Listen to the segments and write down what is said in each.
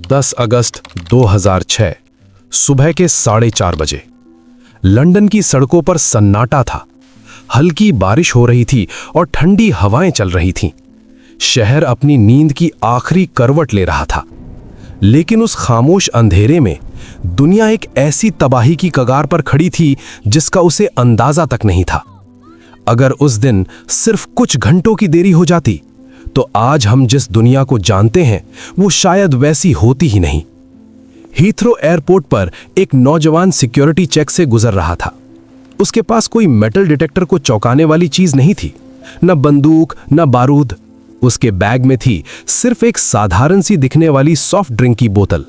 10 अगस्त 2006 सुबह के 4:30 बजे लंदन की सड़कों पर सन्नाटा था। हल्की बारिश हो रही थी और ठंडी हवाएं चल रही थीं। शहर अपनी नींद की आखिरी करवट ले रहा था, लेकिन उस खामोश अंधेरे में दुनिया एक ऐसी तबाही की कगार पर खड़ी थी जिसका उसे अंदाजा तक नहीं था। अगर उस दिन सिर्फ कुछ घंटों की देरी हो जाती तो आज हम जिस दुनिया को जानते हैं वो शायद वैसी होती ही नहीं। हीथ्रो एयरपोर्ट पर एक नौजवान सिक्योरिटी चेक से गुजर रहा था। उसके पास कोई मेटल डिटेक्टर को चौंकाने वाली चीज नहीं थी, न बंदूक न बारूद। उसके बैग में थी सिर्फ एक साधारण सी दिखने वाली सॉफ्ट ड्रिंक की बोतल,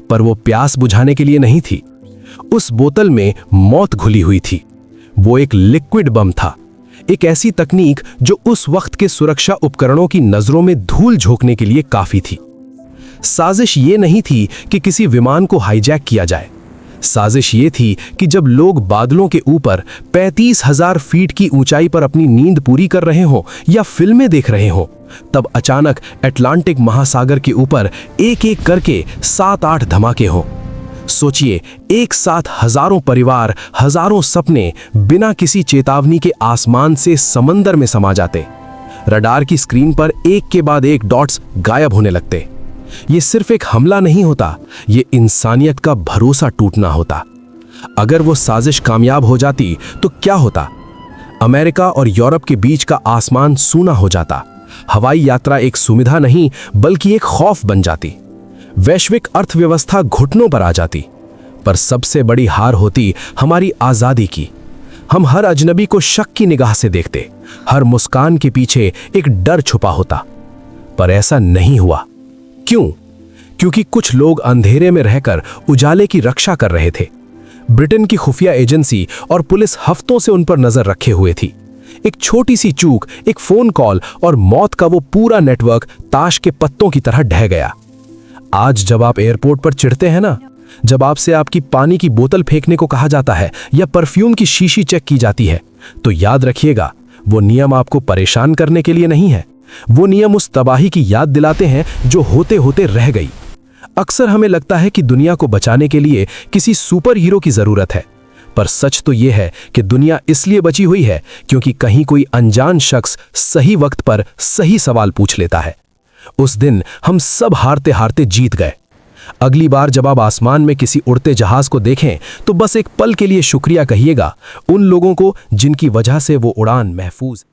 पर वो प्यास बुझाने के लिए नहीं थी। उस बोतल में मौत घुली हुई थी। वो एक लिक्विड बम था, एक ऐसी तकनीक जो उस वक्त के सुरक्षा उपकरणों की नजरों में धूल झोंकने के लिए काफी थी। साजिश ये नहीं थी कि किसी विमान को हाईजैक किया जाए। साजिश ये थी कि जब लोग बादलों के ऊपर 35,000 फीट की ऊंचाई पर अपनी नींद पूरी कर रहे हों या फिल्में देख रहे हों, तब अचानक अटलांटिक महासागर के ऊपर एक एक करके 7-8 धमाके हों। सोचिए, एक साथ हजारों परिवार, हजारों सपने बिना किसी चेतावनी के आसमान से समंदर में समा जाते। रडार की स्क्रीन पर एक के बाद एक डॉट्स गायब होने लगते। ये सिर्फ एक हमला नहीं होता, ये इंसानियत का भरोसा टूटना होता। अगर वो साजिश कामयाब हो जाती तो क्या होता? अमेरिका और यूरोप के बीच का आसमान सूना हो जाता। हवाई यात्रा एक सुविधा नहीं बल्कि एक खौफ बन जाती। वैश्विक अर्थव्यवस्था घुटनों पर आ जाती। पर सबसे बड़ी हार होती हमारी आजादी की। हम हर अजनबी को शक की निगाह से देखते। हर मुस्कान के पीछे एक डर छुपा होता। पर ऐसा नहीं हुआ। क्यों? क्योंकि कुछ लोग अंधेरे में रहकर उजाले की रक्षा कर रहे थे। ब्रिटेन की खुफिया एजेंसी और पुलिस हफ्तों से उन पर नजर रखे हुए थी। एक छोटी सी चूक, एक फोन कॉल और मौत का वो पूरा नेटवर्क ताश के पत्तों की तरह ढह गया। आज जब आप एयरपोर्ट पर चिढ़ते हैं ना, जब आपसे आपकी पानी की बोतल फेंकने को कहा जाता है या परफ्यूम की शीशी चेक की जाती है, तो याद रखिएगा, वो नियम आपको परेशान करने के लिए नहीं है। वो नियम उस तबाही की याद दिलाते हैं जो होते होते रह गई। अक्सर हमें लगता है कि दुनिया को बचाने के लिए किसी सुपर हीरो की जरूरत है, पर सच तो यह है कि दुनिया इसलिए बची हुई है क्योंकि कहीं कोई अनजान शख्स सही वक्त पर सही सवाल पूछ लेता है। उस दिन हम सब हारते हारते जीत गए। अगली बार जब आप आसमान में किसी उड़ते जहाज को देखें तो बस एक पल के लिए शुक्रिया कहिएगा उन लोगों को जिनकी वजह से वो उड़ान महफूज